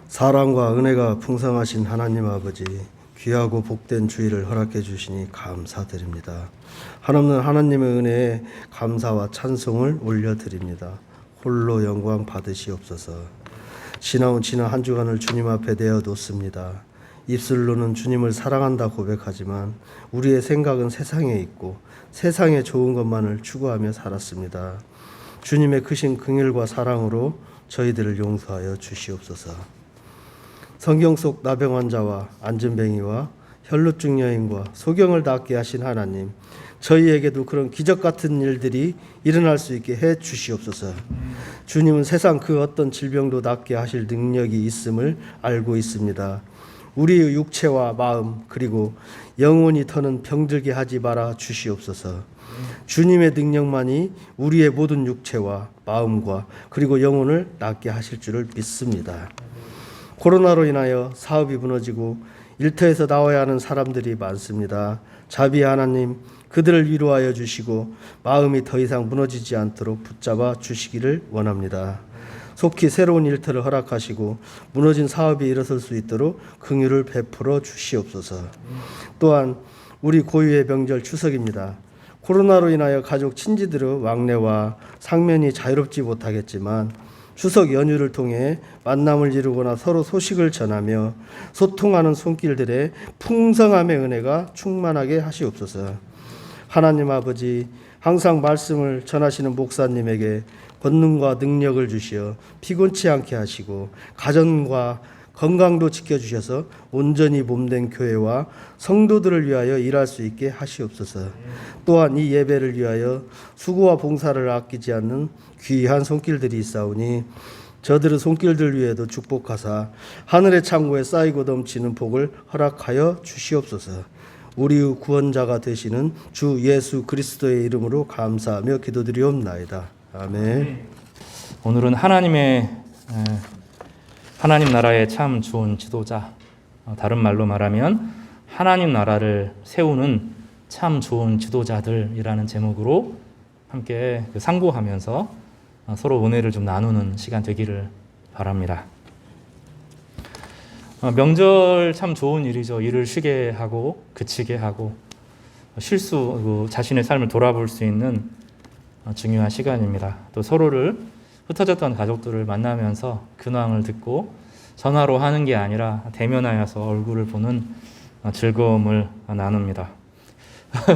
사랑과 은혜가 풍성하신 하나님 아버지, 귀하고 복된 주일을 허락해 주시니 감사드립니다. 한없는 하나님의 은혜에 감사와 찬송을 올려드립니다. 홀로 영광 받으시옵소서. 지나온 지난 한 주간을 주님 앞에 내어놓습니다. 입술로는 주님을 사랑한다 고백하지만 우리의 생각은 세상에 있고 세상의 좋은 것만을 추구하며 살았습니다. 주님의 크신 긍휼과 사랑으로 저희들을 용서하여 주시옵소서. 성경 속 나병 환자와 안진뱅이와 혈루증 여인과 소경을 낫게 하신 하나님, 저희에게도 그런 기적 같은 일들이 일어날 수 있게 해 주시옵소서. 주님은 세상 그 어떤 질병도 낫게 하실 능력이 있음을 알고 있습니다. 우리의 육체와 마음 그리고 영혼이 터는 병들게 하지 말아 주시옵소서. 주님의 능력만이 우리의 모든 육체와 마음과 그리고 영혼을 낫게 하실 줄을 믿습니다. 코로나로 인하여 사업이 무너지고 일터에서 나와야 하는 사람들이 많습니다. 자비의 하나님, 그들을 위로하여 주시고 마음이 더 이상 무너지지 않도록 붙잡아 주시기를 원합니다. 속히 새로운 일터를 허락하시고 무너진 사업이 일어설 수 있도록 긍휼을 베풀어 주시옵소서. 또한 우리 고유의 명절 추석입니다. 코로나로 인하여 가족 친지들의 왕래와 상면이 자유롭지 못하겠지만 추석 연휴를 통해 만남을 이루거나 서로 소식을 전하며 소통하는 손길들의 풍성함의 은혜가 충만하게 하시옵소서. 하나님 아버지, 항상 말씀을 전하시는 목사님에게 권능과 능력을 주시어 피곤치 않게 하시고 가정과 건강도 지켜주셔서 온전히 몸된 교회와 성도들을 위하여 일할 수 있게 하시옵소서. 또한 이 예배를 위하여 수고와 봉사를 아끼지 않는 귀한 손길들이 있사오니 저들의 손길들 위에도 축복하사 하늘의 창고에 쌓이고 넘치는 복을 허락하여 주시옵소서. 우리의 구원자가 되시는 주 예수 그리스도의 이름으로 감사하며 기도드리옵나이다. 아멘. 오늘은 하나님 나라의 참 좋은 지도자, 다른 말로 말하면 하나님 나라를 세우는 참 좋은 지도자들이라는 제목으로 함께 상고하면서 서로 은혜를 좀 나누는 시간 되기를 바랍니다. 명절 참 좋은 일이죠. 일을 쉬게 하고 그치게 하고 자신의 삶을 돌아볼 수 있는 중요한 시간입니다. 또 서로를 흩어졌던 가족들을 만나면서 근황을 듣고 전화로 하는 게 아니라 대면하여서 얼굴을 보는 즐거움을 나눕니다.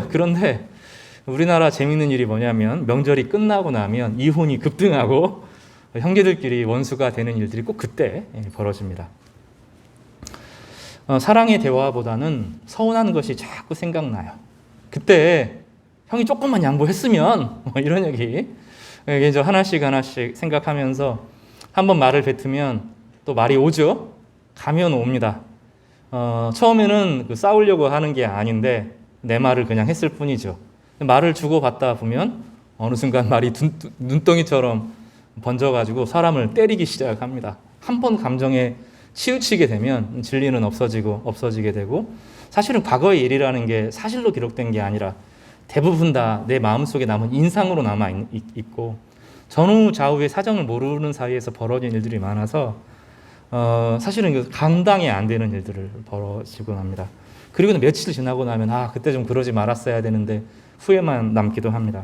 그런데 우리나라 재밌는 일이 뭐냐면 명절이 끝나고 나면 이혼이 급등하고 형제들끼리 원수가 되는 일들이 꼭 그때 벌어집니다. 사랑의 대화보다는 서운한 것이 자꾸 생각나요. 그때 형이 조금만 양보했으면 이런 얘기 이제 하나씩 생각하면서 한번 말을 뱉으면 또 말이 오죠. 가면 옵니다. 처음에는 싸우려고 하는 게 아닌데 내 말을 그냥 했을 뿐이죠. 말을 주고받다 보면 어느 순간 말이 눈덩이처럼 번져가지고 사람을 때리기 시작합니다. 한 번 감정에 치우치게 되면 진리는 없어지게 되고 사실은 과거의 일이라는 게 사실로 기록된 게 아니라 대부분 다 내 마음속에 남은 인상으로 남아있고 전후 좌우의 사정을 모르는 사이에서 벌어진 일들이 많아서 사실은 감당이 안 되는 일들을 벌어지곤 합니다. 그리고 며칠 지나고 나면 그때 좀 그러지 말았어야 되는데 후회만 남기도 합니다.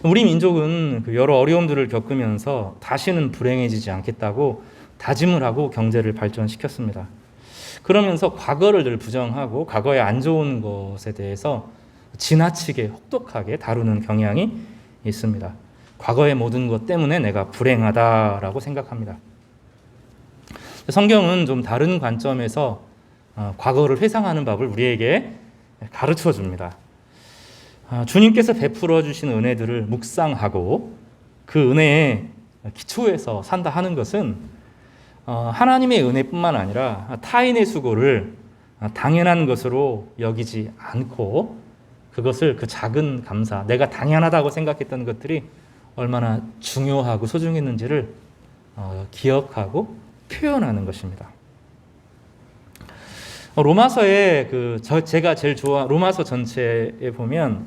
우리 민족은 여러 어려움들을 겪으면서 다시는 불행해지지 않겠다고 다짐을 하고 경제를 발전시켰습니다. 그러면서 과거를 늘 부정하고 과거에 안 좋은 것에 대해서 지나치게 혹독하게 다루는 경향이 있습니다. 과거의 모든 것 때문에 내가 불행하다라고 생각합니다. 성경은 좀 다른 관점에서 과거를 회상하는 법을 우리에게 가르쳐 줍니다. 주님께서 베풀어 주신 은혜들을 묵상하고 그 은혜의 기초에서 산다 하는 것은 하나님의 은혜뿐만 아니라 타인의 수고를 당연한 것으로 여기지 않고 그것을 그 작은 감사, 내가 당연하다고 생각했던 것들이 얼마나 중요하고 소중했는지를 기억하고 표현하는 것입니다. 로마서에 제가 제일 좋아하는 로마서 전체에 보면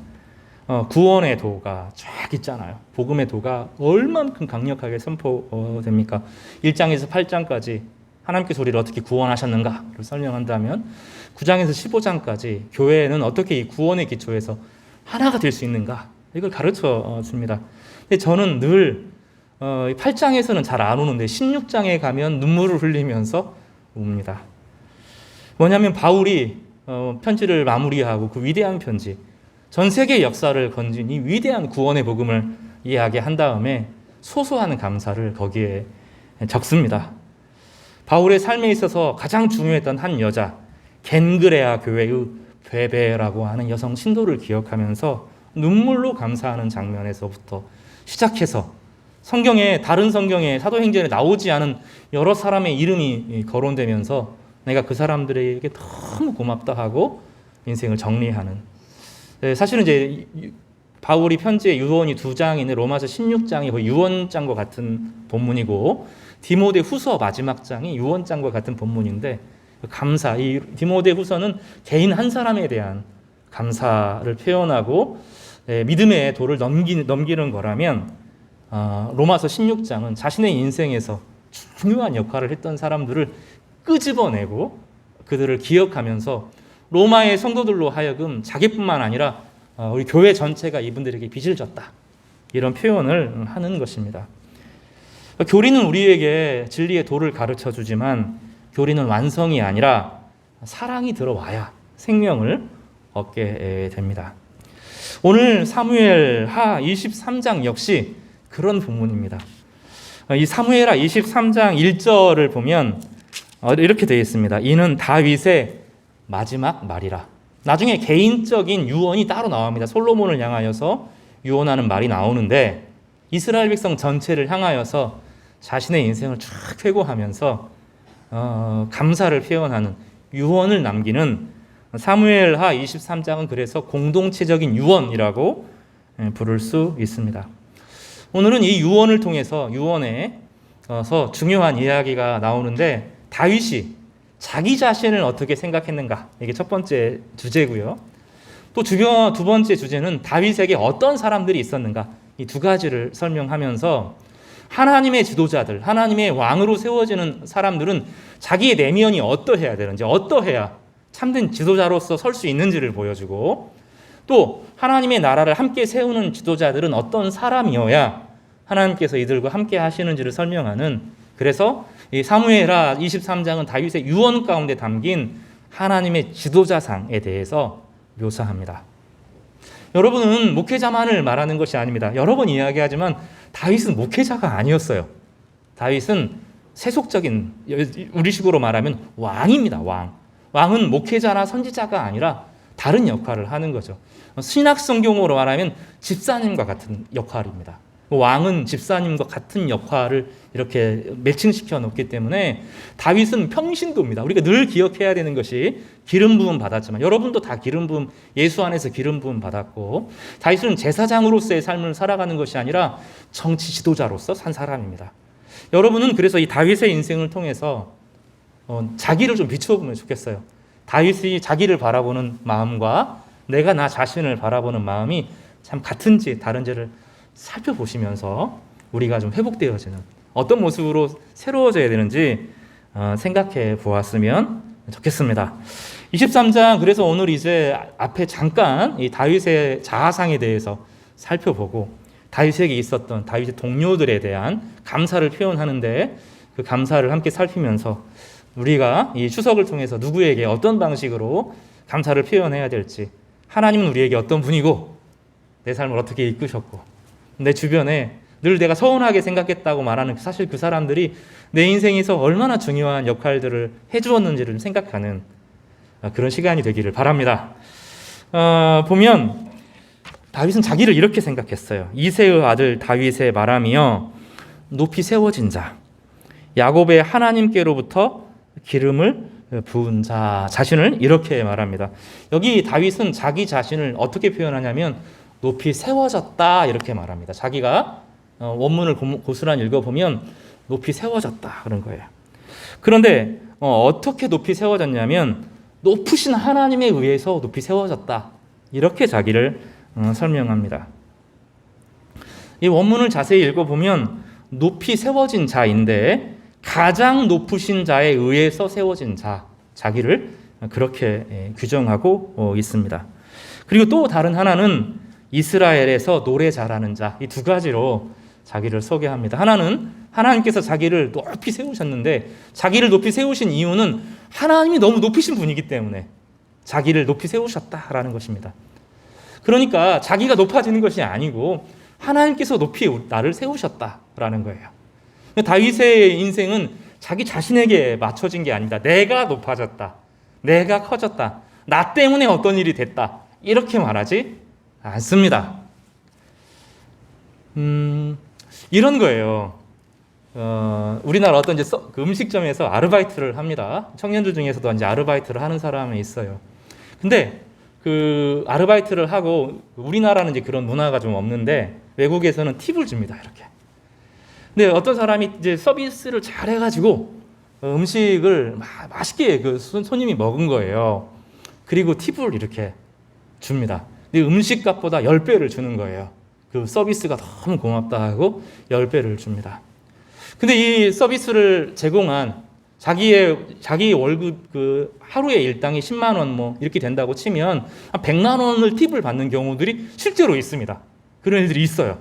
구원의 도가 쫙 있잖아요. 복음의 도가 얼만큼 강력하게 선포됩니까? 1장에서 8장까지 하나님께서 우리를 어떻게 구원하셨는가를 설명한다면 9장에서 15장까지 교회는 어떻게 이 구원의 기초에서 하나가 될 수 있는가 이걸 가르쳐 줍니다. 근데 저는 늘 8장에서는 잘 안 오는데 16장에 가면 눈물을 흘리면서 옵니다. 뭐냐면 바울이 편지를 마무리하고 그 위대한 편지, 전 세계 역사를 건진 이 위대한 구원의 복음을 이야기한 다음에 소소한 감사를 거기에 적습니다. 바울의 삶에 있어서 가장 중요했던 한 여자, 겐그레아 교회의 베베라고 하는 여성 신도를 기억하면서 눈물로 감사하는 장면에서부터 시작해서 다른 성경에 사도행전에 나오지 않은 여러 사람의 이름이 거론되면서 내가 그 사람들에게 너무 고맙다 하고 인생을 정리하는, 사실은 이제 바울이 편지의 유언이 2장인데 로마서 16장이 거의 유언장과 같은 본문이고 디모데 후서 마지막 장이 유언장과 같은 본문인데 이 디모데 후서는 개인 한 사람에 대한 감사를 표현하고 믿음의 도를 넘기는 거라면 로마서 16장은 자신의 인생에서 중요한 역할을 했던 사람들을 끄집어내고 그들을 기억하면서 로마의 성도들로 하여금 자기뿐만 아니라 우리 교회 전체가 이분들에게 빚을 졌다, 이런 표현을 하는 것입니다. 교리는 우리에게 진리의 도를 가르쳐 주지만 교리는 완성이 아니라 사랑이 들어와야 생명을 얻게 됩니다. 오늘 사무엘하 23장 역시 그런 본문입니다. 이 사무엘하 23장 1절을 보면 이렇게 되어 있습니다. 이는 다윗의 마지막 말이라. 나중에 개인적인 유언이 따로 나옵니다. 솔로몬을 향하여서 유언하는 말이 나오는데 이스라엘 백성 전체를 향하여서 자신의 인생을 쫙 회고하면서 감사를 표현하는 유언을 남기는 사무엘하 23장은 그래서 공동체적인 유언이라고 부를 수 있습니다. 오늘은 이 유언을 통해서 유언에서 중요한 이야기가 나오는데 다윗이 자기 자신을 어떻게 생각했는가, 이게 첫 번째 주제고요. 또 두 번째 주제는 다윗에게 어떤 사람들이 있었는가, 이 두 가지를 설명하면서 하나님의 지도자들, 하나님의 왕으로 세워지는 사람들은 자기의 내면이 어떠해야 되는지, 어떠해야 참된 지도자로서 설 수 있는지를 보여주고, 또 하나님의 나라를 함께 세우는 지도자들은 어떤 사람이어야 하나님께서 이들과 함께 하시는지를 설명하는, 그래서 이 사무엘하 23장은 다윗의 유언 가운데 담긴 하나님의 지도자상에 대해서 묘사합니다. 여러분은 목회자만을 말하는 것이 아닙니다. 여러 번 이야기하지만 다윗은 목회자가 아니었어요. 다윗은 세속적인, 우리식으로 말하면 왕입니다. 왕은 목회자나 선지자가 아니라 다른 역할을 하는 거죠. 신약 성경으로 말하면 집사님과 같은 역할입니다. 왕은 집사님과 같은 역할을 이렇게 매칭시켜 놓기 때문에 다윗은 평신도입니다. 우리가 늘 기억해야 되는 것이 기름 부음 받았지만, 여러분도 다 기름 부음, 예수 안에서 기름 부음 받았고, 다윗은 제사장으로서의 삶을 살아가는 것이 아니라 정치 지도자로서 산 사람입니다. 여러분은 그래서 이 다윗의 인생을 통해서 자기를 좀 비춰보면 좋겠어요. 다윗이 자기를 바라보는 마음과 내가 나 자신을 바라보는 마음이 참 같은지 다른지를 살펴보시면서 우리가 좀 회복되어지는, 어떤 모습으로 새로워져야 되는지 생각해 보았으면 좋겠습니다. 23장, 그래서 오늘 이제 앞에 잠깐 이 다윗의 자아상에 대해서 살펴보고 다윗에게 있었던 다윗의 동료들에 대한 감사를 표현하는데 그 감사를 함께 살피면서 우리가 이 추석을 통해서 누구에게 어떤 방식으로 감사를 표현해야 될지, 하나님은 우리에게 어떤 분이고 내 삶을 어떻게 이끄셨고 내 주변에 늘 내가 서운하게 생각했다고 말하는 사실 그 사람들이 내 인생에서 얼마나 중요한 역할들을 해주었는지를 생각하는 그런 시간이 되기를 바랍니다. 보면 다윗은 자기를 이렇게 생각했어요. 이새의 아들 다윗의 말하며 높이 세워진 자, 야곱의 하나님께로부터 기름을 부은 자, 자신을 이렇게 말합니다. 여기 다윗은 자기 자신을 어떻게 표현하냐면 높이 세워졌다 이렇게 말합니다. 자기가 원문을 고스란히 읽어보면 높이 세워졌다 그런 거예요. 그런데 어떻게 높이 세워졌냐면 높으신 하나님에 의해서 높이 세워졌다, 이렇게 자기를 설명합니다. 이 원문을 자세히 읽어보면 높이 세워진 자인데 가장 높으신 자에 의해서 세워진 자기를 그렇게 규정하고 있습니다. 그리고 또 다른 하나는 이스라엘에서 노래 잘하는 자, 이 두 가지로 자기를 소개합니다. 하나는 하나님께서 자기를 높이 세우셨는데 자기를 높이 세우신 이유는 하나님이 너무 높으신 분이기 때문에 자기를 높이 세우셨다라는 것입니다. 그러니까 자기가 높아지는 것이 아니고 하나님께서 높이 나를 세우셨다라는 거예요. 다윗의 인생은 자기 자신에게 맞춰진 게 아니다. 내가 높아졌다. 내가 커졌다. 나 때문에 어떤 일이 됐다. 이렇게 말하지 않습니다. 이런 거예요. 우리나라 어떤 이제 그 음식점에서 아르바이트를 합니다. 청년들 중에서도 이제 아르바이트를 하는 사람이 있어요. 근데 그 아르바이트를 하고 우리나라는 이제 그런 문화가 좀 없는데 외국에서는 팁을 줍니다. 이렇게. 근데 어떤 사람이 이제 서비스를 잘 해가지고 음식을 맛있게 그 손님이 먹은 거예요. 그리고 팁을 이렇게 줍니다. 근데 음식값보다 10배를 주는 거예요. 그 서비스가 너무 고맙다 하고 10배를 줍니다. 근데 이 서비스를 제공한 자기 월급 그 하루의 일당이 10만 원 뭐 이렇게 된다고 치면 한 100만 원을 팁을 받는 경우들이 실제로 있습니다. 그런 일들이 있어요.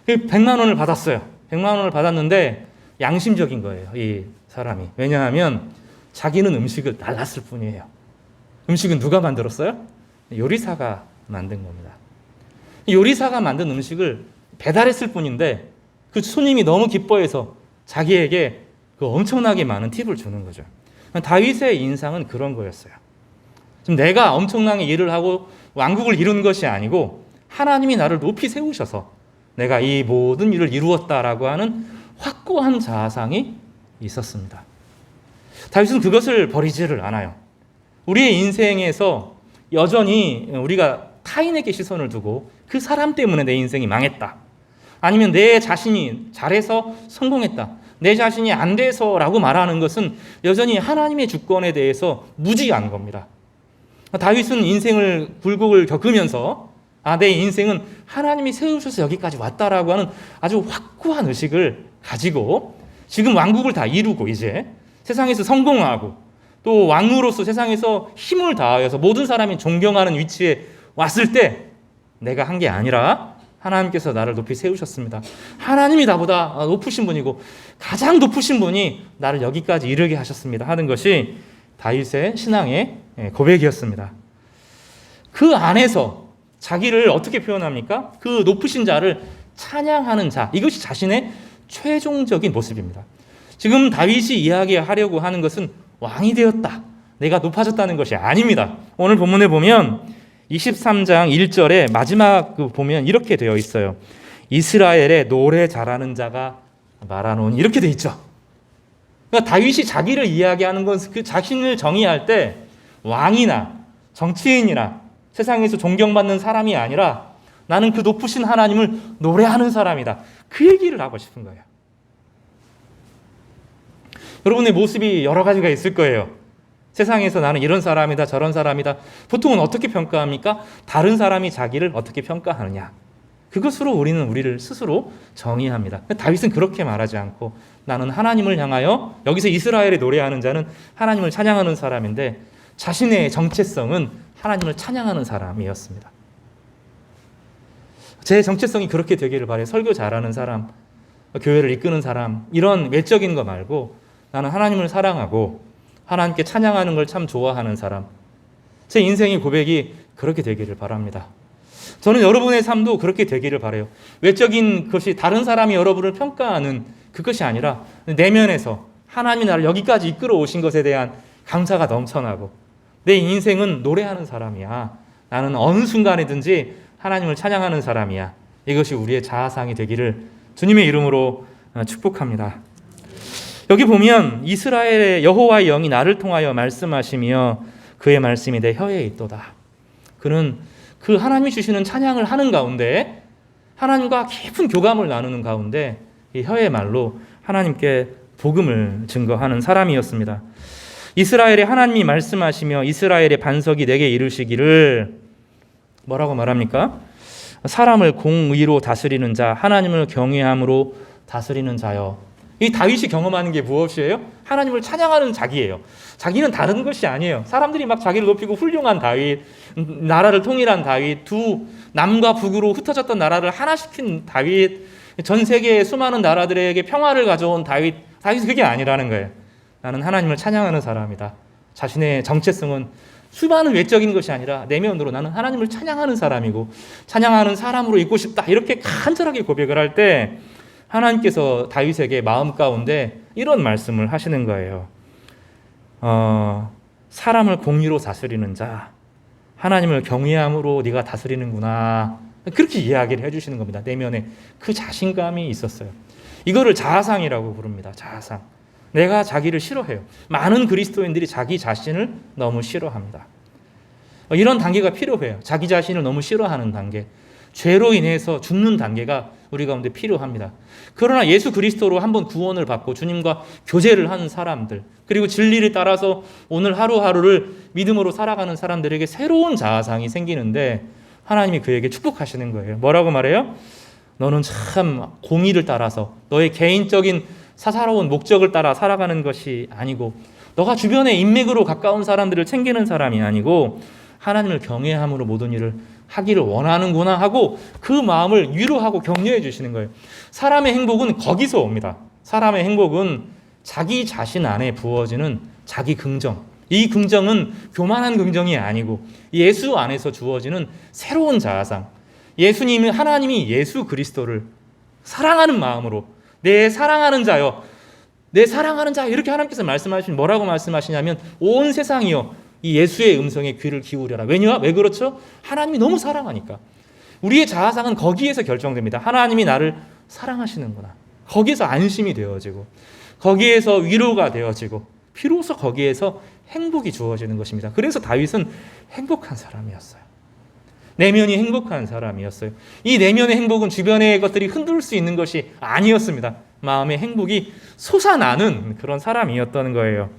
100만 원을 받았어요. 100만 원을 받았는데 양심적인 거예요. 이 사람이. 왜냐하면 자기는 음식을 날랐을 뿐이에요. 음식은 누가 만들었어요? 요리사가 만든 겁니다. 요리사가 만든 음식을 배달했을 뿐인데 그 손님이 너무 기뻐해서 자기에게 그 엄청나게 많은 팁을 주는 거죠. 다윗의 인상은 그런 거였어요. 지금 내가 엄청나게 일을 하고 왕국을 이룬 것이 아니고 하나님이 나를 높이 세우셔서 내가 이 모든 일을 이루었다라고 하는 확고한 자아상이 있었습니다. 다윗은 그것을 버리지를 않아요. 우리의 인생에서 여전히 우리가 타인에게 시선을 두고 그 사람 때문에 내 인생이 망했다. 아니면 내 자신이 잘해서 성공했다. 내 자신이 안 돼서라고 말하는 것은 여전히 하나님의 주권에 대해서 무지한 겁니다. 다윗은 인생을 굴곡을 겪으면서 내 인생은 하나님이 세우셔서 여기까지 왔다라고 하는 아주 확고한 의식을 가지고 지금 왕국을 다 이루고 이제 세상에서 성공하고 또 왕으로서 세상에서 힘을 다하여서 모든 사람이 존경하는 위치에 왔을 때 내가 한 게 아니라 하나님께서 나를 높이 세우셨습니다. 하나님이 나보다 높으신 분이고 가장 높으신 분이 나를 여기까지 이르게 하셨습니다 하는 것이 다윗의 신앙의 고백이었습니다. 그 안에서 자기를 어떻게 표현합니까? 그 높으신 자를 찬양하는 자, 이것이 자신의 최종적인 모습입니다. 지금 다윗이 이야기하려고 하는 것은 왕이 되었다, 내가 높아졌다는 것이 아닙니다. 오늘 본문에 보면 23장 1절에 마지막 보면 이렇게 되어 있어요. 이스라엘의 노래 잘하는 자가 말하노니, 이렇게 되어 있죠. 그러니까 다윗이 자기를 이야기하는 것은 그 자신을 정의할 때 왕이나 정치인이나 세상에서 존경받는 사람이 아니라 나는 그 높으신 하나님을 노래하는 사람이다, 그 얘기를 하고 싶은 거예요. 여러분의 모습이 여러 가지가 있을 거예요. 세상에서 나는 이런 사람이다, 저런 사람이다. 보통은 어떻게 평가합니까? 다른 사람이 자기를 어떻게 평가하느냐, 그것으로 우리는 우리를 스스로 정의합니다. 다윗은 그렇게 말하지 않고 나는 하나님을 향하여, 여기서 이스라엘에 노래하는 자는 하나님을 찬양하는 사람인데 자신의 정체성은 하나님을 찬양하는 사람이었습니다. 제 정체성이 그렇게 되기를 바라요. 설교 잘하는 사람, 교회를 이끄는 사람, 이런 외적인 거 말고 나는 하나님을 사랑하고 하나님께 찬양하는 걸 참 좋아하는 사람, 제 인생의 고백이 그렇게 되기를 바랍니다. 저는 여러분의 삶도 그렇게 되기를 바라요. 외적인 것이 다른 사람이 여러분을 평가하는 그것이 아니라 내면에서 하나님이 나를 여기까지 이끌어 오신 것에 대한 감사가 넘쳐나고 내 인생은 노래하는 사람이야, 나는 어느 순간이든지 하나님을 찬양하는 사람이야, 이것이 우리의 자아상이 되기를 주님의 이름으로 축복합니다. 여기 보면 이스라엘의 여호와의 영이 나를 통하여 말씀하시며 그의 말씀이 내 혀에 있도다. 그는 그 하나님이 주시는 찬양을 하는 가운데, 하나님과 깊은 교감을 나누는 가운데 이 혀의 말로 하나님께 복음을 증거하는 사람이었습니다. 이스라엘의 하나님이 말씀하시며 이스라엘의 반석이 내게 이르시기를, 뭐라고 말합니까? 사람을 공의로 다스리는 자, 하나님을 경외함으로 다스리는 자요. 이 다윗이 경험하는 게 무엇이에요? 하나님을 찬양하는 자기예요. 자기는 다른 것이 아니에요. 사람들이 막 자기를 높이고 훌륭한 다윗, 나라를 통일한 다윗, 두 남과 북으로 흩어졌던 나라를 하나 시킨 다윗, 전 세계의 수많은 나라들에게 평화를 가져온 다윗. 다윗은 그게 아니라는 거예요. 나는 하나님을 찬양하는 사람이다. 자신의 정체성은 수많은 외적인 것이 아니라 내면으로 나는 하나님을 찬양하는 사람이고 찬양하는 사람으로 있고 싶다. 이렇게 간절하게 고백을 할 때 하나님께서 다윗에게 마음 가운데 이런 말씀을 하시는 거예요. 사람을 공의로 다스리는 자, 하나님을 경외함으로 네가 다스리는구나. 그렇게 이야기를 해주시는 겁니다. 내면에 그 자신감이 있었어요. 이거를 자아상이라고 부릅니다. 자아상. 내가 자기를 싫어해요. 많은 그리스도인들이 자기 자신을 너무 싫어합니다. 이런 단계가 필요해요. 자기 자신을 너무 싫어하는 단계. 죄로 인해서 죽는 단계가 우리 가운데 필요합니다. 그러나 예수 그리스도로 한번 구원을 받고 주님과 교제를 하는 사람들, 그리고 진리를 따라서 오늘 하루하루를 믿음으로 살아가는 사람들에게 새로운 자아상이 생기는데 하나님이 그에게 축복하시는 거예요. 뭐라고 말해요? 너는 참 공의를 따라서 너의 개인적인 사사로운 목적을 따라 살아가는 것이 아니고 너가 주변의 인맥으로 가까운 사람들을 챙기는 사람이 아니고 하나님을 경외함으로 모든 일을 하기를 원하는구나 하고 그 마음을 위로하고 격려해 주시는 거예요. 사람의 행복은 거기서 옵니다. 사람의 행복은 자기 자신 안에 부어지는 자기 긍정. 이 긍정은 교만한 긍정이 아니고 예수 안에서 주어지는 새로운 자아상. 예수님은 하나님이 예수 그리스도를 사랑하는 마음으로 내 사랑하는 자요. 내 사랑하는 자 이렇게 하나님께서 말씀하시면 뭐라고 말씀하시냐면 온 세상이요. 이 예수의 음성에 귀를 기울여라. 왜 그렇죠? 하나님이 너무 사랑하니까. 우리의 자아상은 거기에서 결정됩니다. 하나님이 나를 사랑하시는구나. 거기에서 안심이 되어지고 거기에서 위로가 되어지고 비로소 거기에서 행복이 주어지는 것입니다. 그래서 다윗은 행복한 사람이었어요. 내면이 행복한 사람이었어요. 이 내면의 행복은 주변의 것들이 흔들 수 있는 것이 아니었습니다. 마음의 행복이 솟아나는 그런 사람이었던 거예요.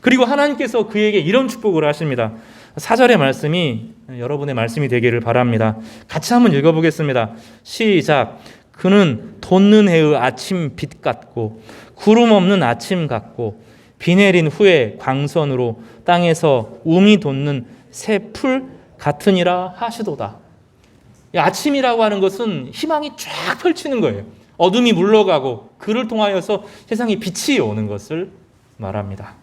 그리고 하나님께서 그에게 이런 축복을 하십니다. 4절의 말씀이 여러분의 말씀이 되기를 바랍니다. 같이 한번 읽어보겠습니다. 시작. 그는 돋는 해의 아침 빛 같고 구름 없는 아침 같고 비 내린 후에 광선으로 땅에서 움이 돋는 새 풀 같으니라 하시도다. 아침이라고 하는 것은 희망이 쫙 펼치는 거예요. 어둠이 물러가고 그를 통하여서 세상에 빛이 오는 것을 말합니다.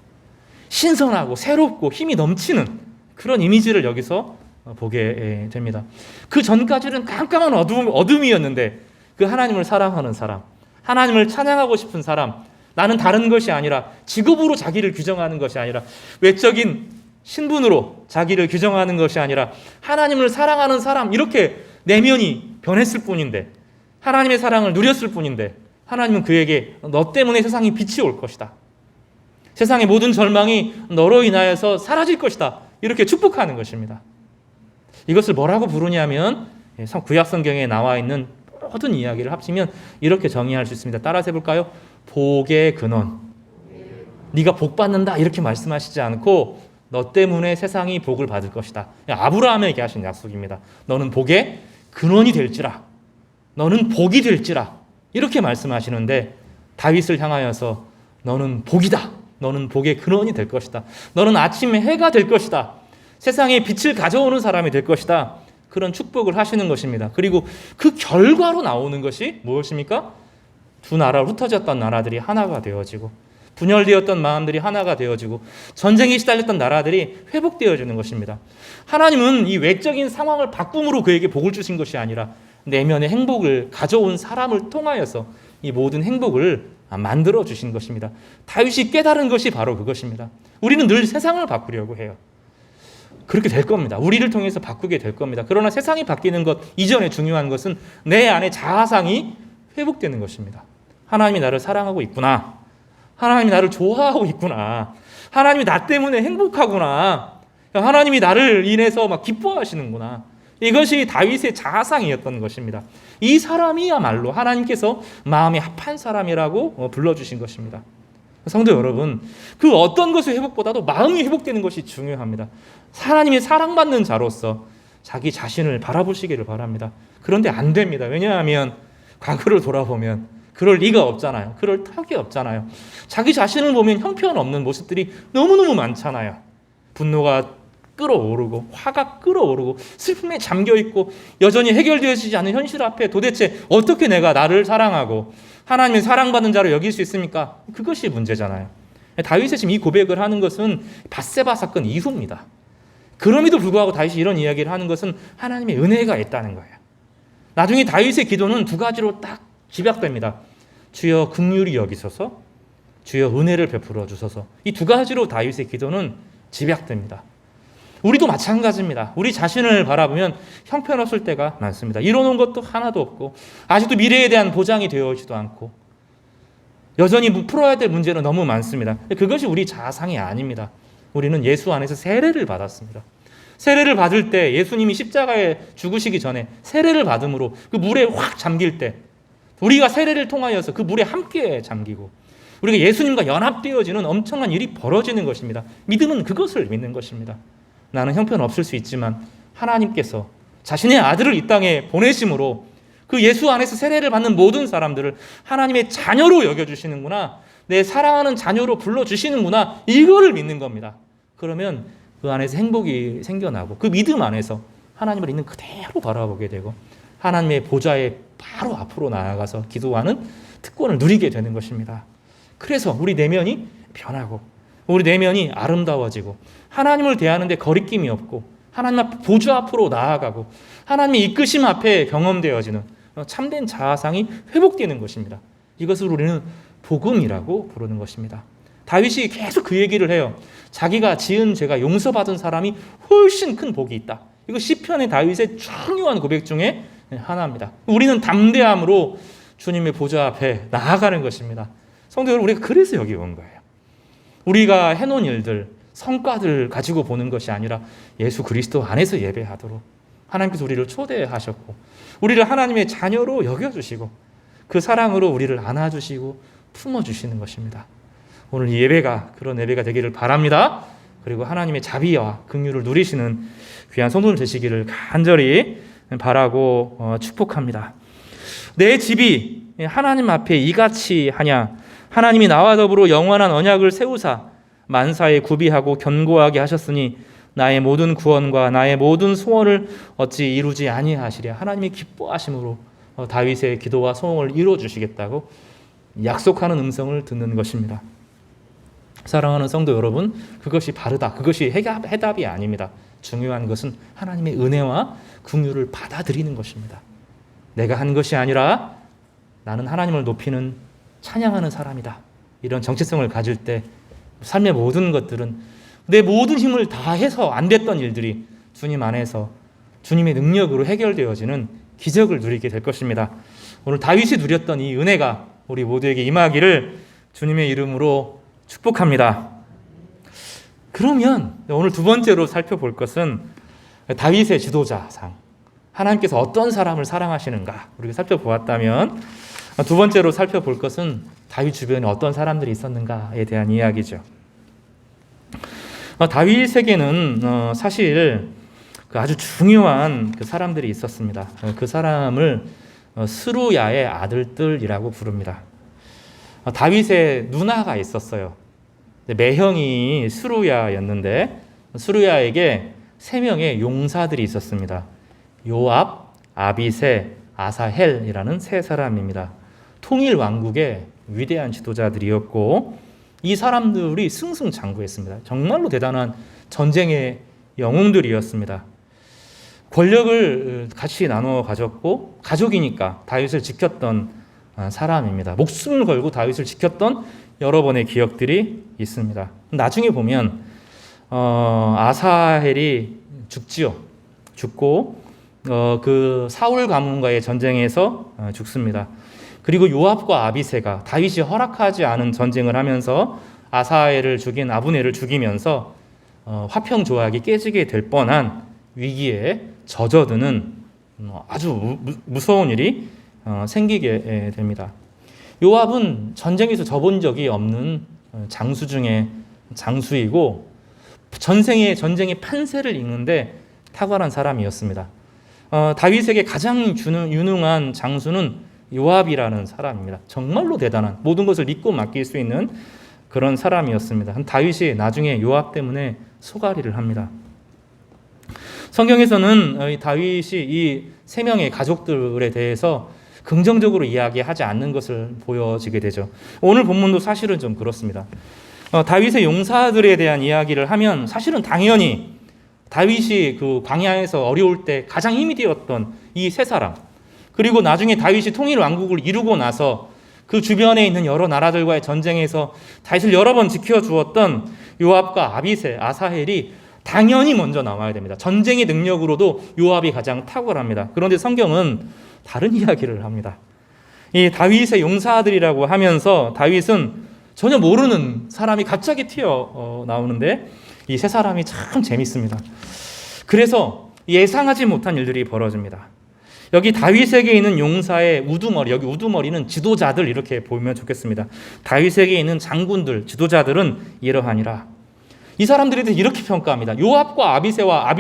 신선하고 새롭고 힘이 넘치는 그런 이미지를 여기서 보게 됩니다. 그 전까지는 깜깜한 어둠이었는데 그 하나님을 사랑하는 사람, 하나님을 찬양하고 싶은 사람, 나는 다른 것이 아니라 직업으로 자기를 규정하는 것이 아니라 외적인 신분으로 자기를 규정하는 것이 아니라 하나님을 사랑하는 사람, 이렇게 내면이 변했을 뿐인데 하나님의 사랑을 누렸을 뿐인데 하나님은 그에게 너 때문에 세상에 빛이 올 것이다. 세상의 모든 절망이 너로 인하여서 사라질 것이다. 이렇게 축복하는 것입니다. 이것을 뭐라고 부르냐면 구약 성경에 나와 있는 모든 이야기를 합치면 이렇게 정의할 수 있습니다. 따라서 해볼까요? 복의 근원. 네가 복 받는다 이렇게 말씀하시지 않고 너 때문에 세상이 복을 받을 것이다. 아브라함에게 하신 약속입니다. 너는 복의 근원이 될지라. 너는 복이 될지라. 이렇게 말씀하시는데 다윗을 향하여서 너는 복이다. 너는 복의 근원이 될 것이다. 너는 아침의 해가 될 것이다. 세상에 빛을 가져오는 사람이 될 것이다. 그런 축복을 하시는 것입니다. 그리고 그 결과로 나오는 것이 무엇입니까? 두 나라로 흩어졌던 나라들이 하나가 되어지고 분열되었던 마음들이 하나가 되어지고 전쟁에 시달렸던 나라들이 회복되어지는 것입니다. 하나님은 이 외적인 상황을 바꿈으로 그에게 복을 주신 것이 아니라 내면의 행복을 가져온 사람을 통하여서 이 모든 행복을 만들어 주신 것입니다. 다윗이 깨달은 것이 바로 그것입니다. 우리는 늘 세상을 바꾸려고 해요. 그렇게 될 겁니다. 우리를 통해서 바꾸게 될 겁니다. 그러나 세상이 바뀌는 것 이전에 중요한 것은 내 안에 자아상이 회복되는 것입니다. 하나님이 나를 사랑하고 있구나. 하나님이 나를 좋아하고 있구나. 하나님이 나 때문에 행복하구나. 하나님이 나를 인해서 막 기뻐하시는구나. 이것이 다윗의 자아상이었던 것입니다. 이 사람이야말로 하나님께서 마음이 합한 사람이라고 불러주신 것입니다. 성도 여러분, 그 어떤 것의 회복보다도 마음이 회복되는 것이 중요합니다. 하나님의 사랑받는 자로서 자기 자신을 바라보시기를 바랍니다. 그런데 안 됩니다. 왜냐하면 과거를 돌아보면 그럴 리가 없잖아요. 그럴 턱이 없잖아요. 자기 자신을 보면 형편없는 모습들이 너무너무 많잖아요. 분노가 끓어오르고 화가 끓어오르고 슬픔에 잠겨있고 여전히 해결되어지지 않은 현실 앞에 도대체 어떻게 내가 나를 사랑하고 하나님의 사랑받는 자로 여길 수 있습니까? 그것이 문제잖아요. 다윗이 지금 이 고백을 하는 것은 밧세바 사건 이후입니다. 그럼에도 불구하고 다윗이 이런 이야기를 하는 것은 하나님의 은혜가 있다는 거예요. 나중에 다윗의 기도는 두 가지로 딱 집약됩니다. 주여 긍휼히 여기소서, 주여 은혜를 베풀어 주소서. 이 두 가지로 다윗의 기도는 집약됩니다. 우리도 마찬가지입니다. 우리 자신을 바라보면 형편없을 때가 많습니다. 이뤄놓은 것도 하나도 없고 아직도 미래에 대한 보장이 되어지도 않고 여전히 풀어야 될 문제는 너무 많습니다. 그것이 우리 자상이 아닙니다. 우리는 예수 안에서 세례를 받았습니다. 세례를 받을 때 예수님이 십자가에 죽으시기 전에 세례를 받음으로 그 물에 확 잠길 때 우리가 세례를 통하여서 그 물에 함께 잠기고 우리가 예수님과 연합되어지는 엄청난 일이 벌어지는 것입니다. 믿음은 그것을 믿는 것입니다. 나는 형편없을 수 있지만 하나님께서 자신의 아들을 이 땅에 보내심으로 그 예수 안에서 세례를 받는 모든 사람들을 하나님의 자녀로 여겨주시는구나, 내 사랑하는 자녀로 불러주시는구나, 이거를 믿는 겁니다. 그러면 그 안에서 행복이 생겨나고 그 믿음 안에서 하나님을 있는 그대로 바라보게 되고 하나님의 보좌에 바로 앞으로 나아가서 기도하는 특권을 누리게 되는 것입니다. 그래서 우리 내면이 변하고 우리 내면이 아름다워지고 하나님을 대하는데 거리낌이 없고 하나님 앞 보좌 앞으로 나아가고 하나님의 이끄심 앞에 경험되어지는 참된 자아상이 회복되는 것입니다. 이것을 우리는 복음이라고 부르는 것입니다. 다윗이 계속 그 얘기를 해요. 자기가 지은 죄가 용서받은 사람이 훨씬 큰 복이 있다. 이거 시편의 다윗의 중요한 고백 중에 하나입니다. 우리는 담대함으로 주님의 보좌 앞에 나아가는 것입니다. 성도 여러분, 우리가 그래서 여기 온 거예요. 우리가 해놓은 일들, 성과들 가지고 보는 것이 아니라 예수 그리스도 안에서 예배하도록 하나님께서 우리를 초대하셨고 우리를 하나님의 자녀로 여겨주시고 그 사랑으로 우리를 안아주시고 품어주시는 것입니다. 오늘 이 예배가 그런 예배가 되기를 바랍니다. 그리고 하나님의 자비와 긍휼을 누리시는 귀한 성도들 되시기를 간절히 바라고 축복합니다. 내 집이 하나님 앞에 이같이 하냐? 하나님이 나와 더불어 영원한 언약을 세우사 만사에 구비하고 견고하게 하셨으니 나의 모든 구원과 나의 모든 소원을 어찌 이루지 아니하시랴. 하나님이 기뻐하심으로 다윗의 기도와 소원을 이루어 주시겠다고 약속하는 음성을 듣는 것입니다. 사랑하는 성도 여러분, 그것이 바르다, 그것이 해답이 아닙니다. 중요한 것은 하나님의 은혜와 긍휼을 받아들이는 것입니다. 내가 한 것이 아니라 나는 하나님을 높이는 찬양하는 사람이다. 이런 정체성을 가질 때 삶의 모든 것들은 내 모든 힘을 다해서 안 됐던 일들이 주님 안에서 주님의 능력으로 해결되어지는 기적을 누리게 될 것입니다. 오늘 다윗이 누렸던 이 은혜가 우리 모두에게 임하기를 주님의 이름으로 축복합니다. 그러면 오늘 두 번째로 살펴볼 것은 다윗의 지도자상, 하나님께서 어떤 사람을 사랑하시는가 우리가 살펴보았다면 두 번째로 살펴볼 것은 다윗 주변에 어떤 사람들이 있었는가에 대한 이야기죠. 다윗에게는 사실 아주 중요한 그 사람들이 있었습니다. 그 사람을 스루야의 아들들이라고 부릅니다. 다윗의 누나가 있었어요. 매형이 스루야였는데 스루야에게 3명의 용사들이 있었습니다. 요압, 아비새, 아사헬이라는 3사람입니다. 통일 왕국의 위대한 지도자들이었고 이 사람들이 승승장구했습니다. 정말로 대단한 전쟁의 영웅들이었습니다. 권력을 같이 나누어 가졌고 가족이니까 다윗을 지켰던 사람입니다. 목숨을 걸고 다윗을 지켰던 여러 번의 기억들이 있습니다. 나중에 보면 아사헬이 죽고 그 사울 가문과의 전쟁에서 죽습니다. 그리고 요압과 아비새가 다윗이 허락하지 않은 전쟁을 하면서 아사헬을 죽인 아브넬을 죽이면서 화평 조약이 깨지게 될 뻔한 위기에 젖어드는 아주 무서운 일이 생기게 됩니다. 요압은 전쟁에서 져본 적이 없는 장수 중에 장수이고 전쟁의 판세를 읽는데 탁월한 사람이었습니다. 다윗에게 가장 유능한 장수는 요압이라는 사람입니다. 정말로 대단한, 모든 것을 믿고 맡길 수 있는 그런 사람이었습니다. 다윗이 나중에 요압 때문에 소가리를 합니다. 성경에서는 다윗이 이 세 명의 가족들에 대해서 긍정적으로 이야기하지 않는 것을 보여지게 되죠. 오늘 본문도 사실은 좀 그렇습니다. 다윗의 용사들에 대한 이야기를 하면 사실은 당연히 다윗이 그 광야에서 어려울 때 가장 힘이 되었던 이 세 사람, 그리고 나중에 다윗이 통일 왕국을 이루고 나서 그 주변에 있는 여러 나라들과의 전쟁에서 다윗을 여러 번 지켜주었던 요압과 아비새, 아사헬이 당연히 먼저 나와야 됩니다. 전쟁의 능력으로도 요압이 가장 탁월합니다. 그런데 성경은 다른 이야기를 합니다. 이 다윗의 용사들이라고 하면서 다윗은 전혀 모르는 사람이 갑자기 튀어 나오는데 이 세 사람이 참 재밌습니다. 그래서 예상하지 못한 일들이 벌어집니다. 여기 다윗에게 있는 용사의 우두머리, 여기 우두머리는 지도자들 이렇게 보면 좋겠습니다. 다윗에게 있는 장군들, 지도자들은 이러하니라. 이 사람들에 대해 이렇게 평가합니다. 요압과 아비새와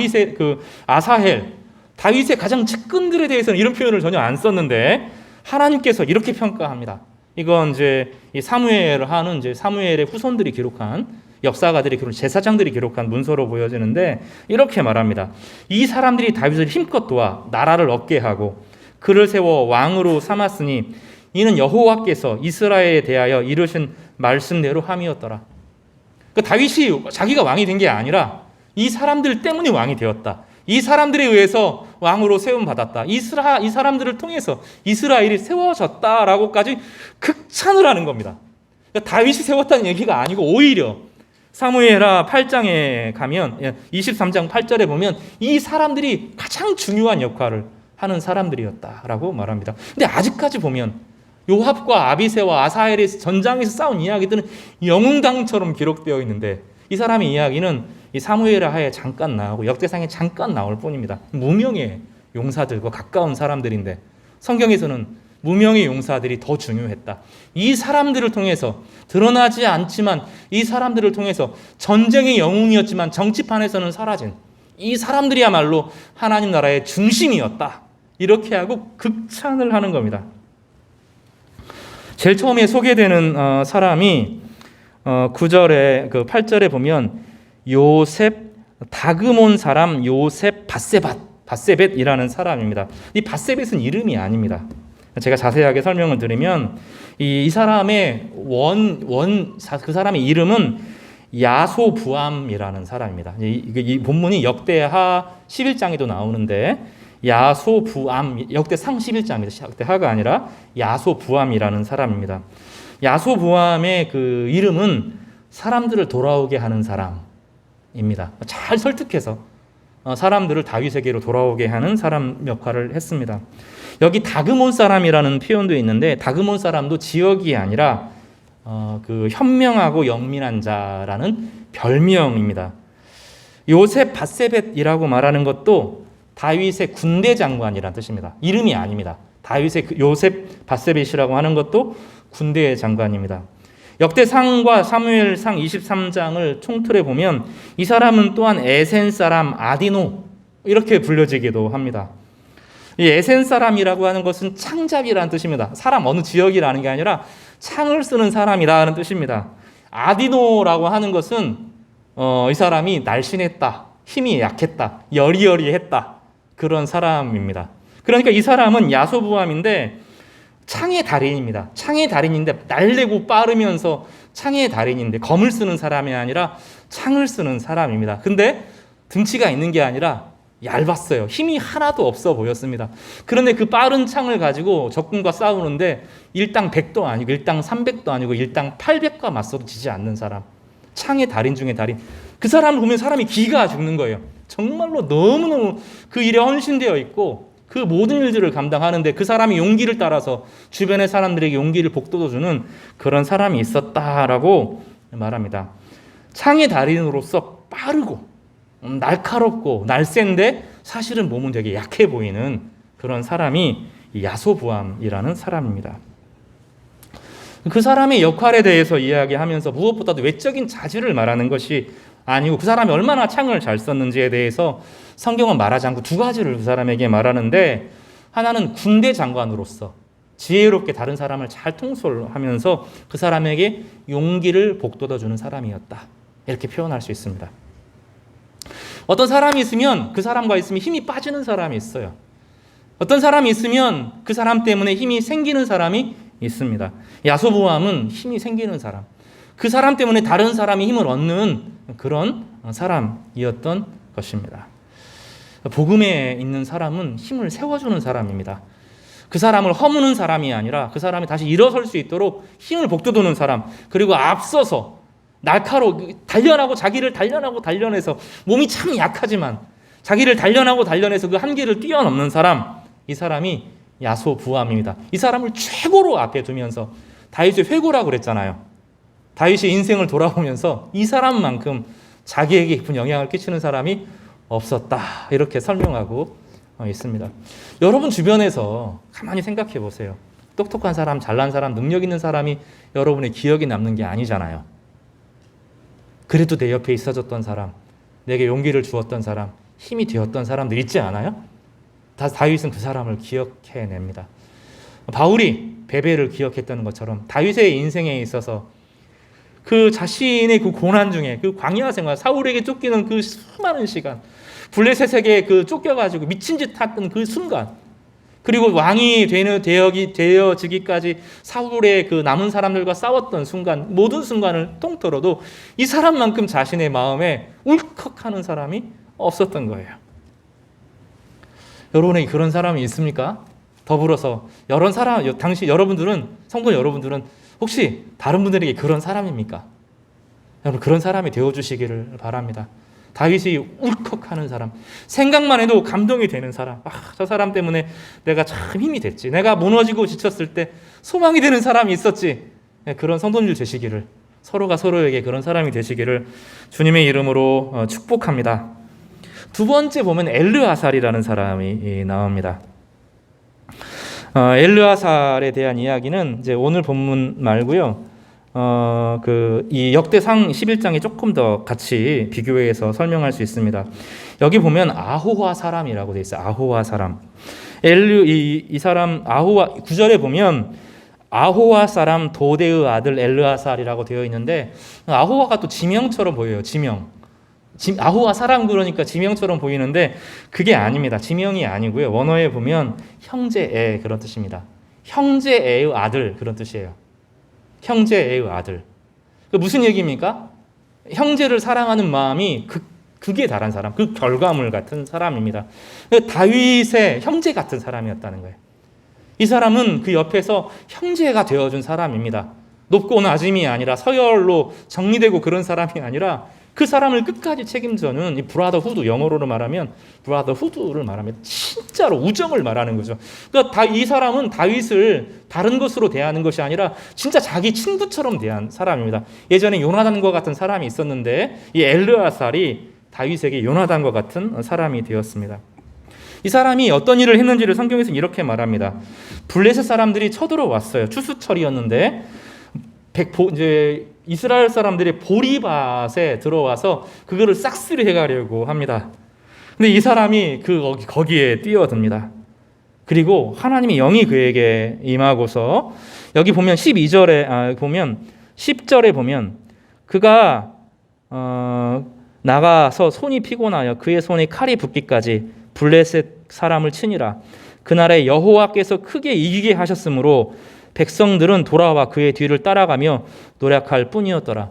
아사헬, 다윗의 가장 측근들에 대해서는 이런 표현을 전혀 안 썼는데 하나님께서 이렇게 평가합니다. 이건 이제 이 사무엘을 하는 이제 사무엘의 후손들이 기록한, 역사가들이 기록, 제사장들이 기록한 문서로 보여지는데 이렇게 말합니다. 이 사람들이 다윗을 힘껏 도와 나라를 얻게 하고 그를 세워 왕으로 삼았으니 이는 여호와께서 이스라엘에 대하여 이르신 말씀대로 함이었더라. 그러니까 다윗이 자기가 왕이 된 게 아니라 이 사람들 때문에 왕이 되었다. 이 사람들에 의해서 왕으로 세움받았다. 이 사람들을 통해서 이스라엘이 세워졌다라고까지 극찬을 하는 겁니다. 그러니까 다윗이 세웠다는 얘기가 아니고 오히려 사무엘하 8장에 가면 23장 8절에 보면 이 사람들이 가장 중요한 역할을 하는 사람들이었다라고 말합니다. 근데 아직까지 보면 요압과 아비새와 아사헬의 전장에서 싸운 이야기들은 영웅당처럼 기록되어 있는데 이 사람의 이야기는 이 사무엘하에 잠깐 나오고 역대상에 잠깐 나올 뿐입니다. 무명의 용사들과 가까운 사람들인데 성경에서는 무명의 용사들이 더 중요했다. 이 사람들을 통해서 드러나지 않지만 이 사람들을 통해서 전쟁의 영웅이었지만 정치판에서는 사라진 이 사람들이야말로 하나님 나라의 중심이었다. 이렇게 하고 극찬을 하는 겁니다. 제일 처음에 소개되는 사람이 9절에 8절에 보면 요셉 다그몬 사람 요셉 바세벳이라는 사람입니다. 이 바세벳은 이름이 아닙니다. 제가 자세하게 설명을 드리면 이 사람의 그 사람의 이름은 야소부암이라는 사람입니다. 이 본문이 역대하 11장에도 나오는데 야소부암, 역대상 11장입니다. 역대하가 아니라 야소부암이라는 사람입니다. 야소부암의 그 이름은 사람들을 돌아오게 하는 사람입니다. 잘 설득해서 사람들을 다윗에게로 돌아오게 하는 사람 역할을 했습니다. 여기 다그몬 사람이라는 표현도 있는데 다그몬 사람도 지역이 아니라 그 현명하고 영민한 자라는 별명입니다. 요셉 바세벳이라고 말하는 것도 다윗의 군대 장관이라는 뜻입니다. 이름이 아닙니다. 다윗의 요셉 바세벳이라고 하는 것도 군대 장관입니다. 역대상과 사무엘상 23장을 총틀에 보면 이 사람은 또한 에센 사람 아디노 이렇게 불려지기도 합니다. 이 에센 사람이라고 하는 것은 창잡이라는 뜻입니다. 사람 어느 지역이라는 게 아니라 창을 쓰는 사람이라는 뜻입니다. 아디노라고 하는 것은 이 사람이 날씬했다, 힘이 약했다, 여리여리했다 그런 사람입니다. 그러니까 이 사람은 야소부암인데 창의 달인입니다. 창의 달인인데 날래고 빠르면서 창의 달인인데 검을 쓰는 사람이 아니라 창을 쓰는 사람입니다. 근데 등치가 있는 게 아니라 얇았어요. 힘이 하나도 없어 보였습니다. 그런데 그 빠른 창을 가지고 적군과 싸우는데 일당 100도 아니고 일당 300도 아니고 일당 800과 맞서도 지지 않는 사람. 창의 달인 중에 달인. 그 사람을 보면 사람이 기가 죽는 거예요. 정말로 너무너무 그 일에 헌신되어 있고 그 모든 일들을 감당하는데 그 사람이 용기를 따라서 주변의 사람들에게 용기를 북돋워주는 그런 사람이 있었다라고 말합니다. 창의 달인으로서 빠르고 날카롭고 날쌘데 사실은 몸은 되게 약해 보이는 그런 사람이 야소부암이라는 사람입니다. 그 사람의 역할에 대해서 이야기하면서 무엇보다도 외적인 자질을 말하는 것이 아니고 그 사람이 얼마나 창을 잘 썼는지에 대해서 성경은 말하지 않고 두 가지를 그 사람에게 말하는데, 하나는 군대 장관으로서 지혜롭게 다른 사람을 잘 통솔하면서 그 사람에게 용기를 북돋아주는 사람이었다, 이렇게 표현할 수 있습니다. 어떤 사람이 있으면 그 사람과 있으면 힘이 빠지는 사람이 있어요. 어떤 사람이 있으면 그 사람 때문에 힘이 생기는 사람이 있습니다. 야소보암은 힘이 생기는 사람, 그 사람 때문에 다른 사람이 힘을 얻는 그런 사람이었던 것입니다. 복음에 있는 사람은 힘을 세워주는 사람입니다. 그 사람을 허무는 사람이 아니라 그 사람이 다시 일어설 수 있도록 힘을 북돋우는 사람, 그리고 앞서서 자기를 단련해서 몸이 참 약하지만 자기를 단련해서 그 한계를 뛰어넘는 사람, 이 사람이 야소부암입니다. 이 사람을 최고로 앞에 두면서 다윗의 회고라고 그랬잖아요. 다윗의 인생을 돌아보면서 이 사람만큼 자기에게 깊은 영향을 끼치는 사람이 없었다, 이렇게 설명하고 있습니다. 여러분 주변에서 가만히 생각해 보세요. 똑똑한 사람, 잘난 사람, 능력 있는 사람이 여러분의 기억에 남는 게 아니잖아요. 그래도 내 옆에 있어줬던 사람, 내게 용기를 주었던 사람, 힘이 되었던 사람들 있지 않아요? 다윗은 그 사람을 기억해냅니다. 바울이 베베를 기억했다는 것처럼 다윗의 인생에 있어서 그 자신의 그 고난 중에, 그 광야 생활, 사울에게 쫓기는 그 수많은 시간, 블레셋에게 그 쫓겨가지고 미친 짓 했던 그 순간, 그리고 왕이 되어지기까지 사울의 그 남은 사람들과 싸웠던 순간, 모든 순간을 통틀어도 이 사람만큼 자신의 마음에 울컥하는 사람이 없었던 거예요. 여러분에게 그런 사람이 있습니까? 더불어서 성도 여러분들은 혹시 다른 분들에게 그런 사람입니까? 여러분, 그런 사람이 되어주시기를 바랍니다. 다윗이 울컥하는 사람, 생각만 해도 감동이 되는 사람, 저 사람 때문에 내가 참 힘이 됐지, 내가 무너지고 지쳤을 때 소망이 되는 사람이 있었지, 그런 성도님들 되시기를, 서로가 서로에게 그런 사람이 되시기를 주님의 이름으로 축복합니다. 두 번째 보면 엘르아살이라는 사람이 나옵니다. 엘르아살에 대한 이야기는 이제 오늘 본문 말고요. 이 역대상 11장에 조금 더 같이 비교해서 설명할 수 있습니다. 여기 보면 아호와 사람이라고 되어 있어요. 아호와 사람. 이 사람 아호와 9절에 보면 아호와 사람 도데의 아들 엘르아살이라고 되어 있는데, 아호와가 또 지명처럼 보여요. 아호와 사람, 그러니까 지명처럼 보이는데 그게 아닙니다. 지명이 아니고요. 원어에 보면 형제애, 그런 뜻입니다. 형제애의 아들, 그런 뜻이에요. 형제의 아들. 무슨 얘기입니까? 형제를 사랑하는 마음이 극에 달한 사람, 그 결과물 같은 사람입니다. 다윗의 형제 같은 사람이었다는 거예요. 이 사람은 그 옆에서 형제가 되어준 사람입니다. 높고 낮음이 아니라 서열로 정리되고 그런 사람이 아니라 그 사람을 끝까지 책임져는 이 브라더후드, 영어로 말하면 브라더후드를 말하면 진짜로 우정을 말하는 거죠. 그러니까 이 사람은 다윗을 다른 것으로 대하는 것이 아니라 진짜 자기 친구처럼 대한 사람입니다. 예전에 요나단과 같은 사람이 있었는데 이 엘르아살이 다윗에게 요나단과 같은 사람이 되었습니다. 이 사람이 어떤 일을 했는지를 성경에서는 이렇게 말합니다. 블레셋 사람들이 쳐들어왔어요. 추수철이었는데 이제 이스라엘 사람들이 보리밭에 들어와서 그거를 싹쓸이 해가려고 합니다. 근데 이 사람이 거기에 뛰어듭니다. 그리고 하나님의 영이 그에게 임하고서 여기 보면 10절에 보면 그가 나가서 손이 피곤하여 그의 손에 칼이 붙기까지 블레셋 사람을 치니라. 그날에 여호와께서 크게 이기게 하셨으므로 백성들은 돌아와 그의 뒤를 따라가며 노력할 뿐이었더라.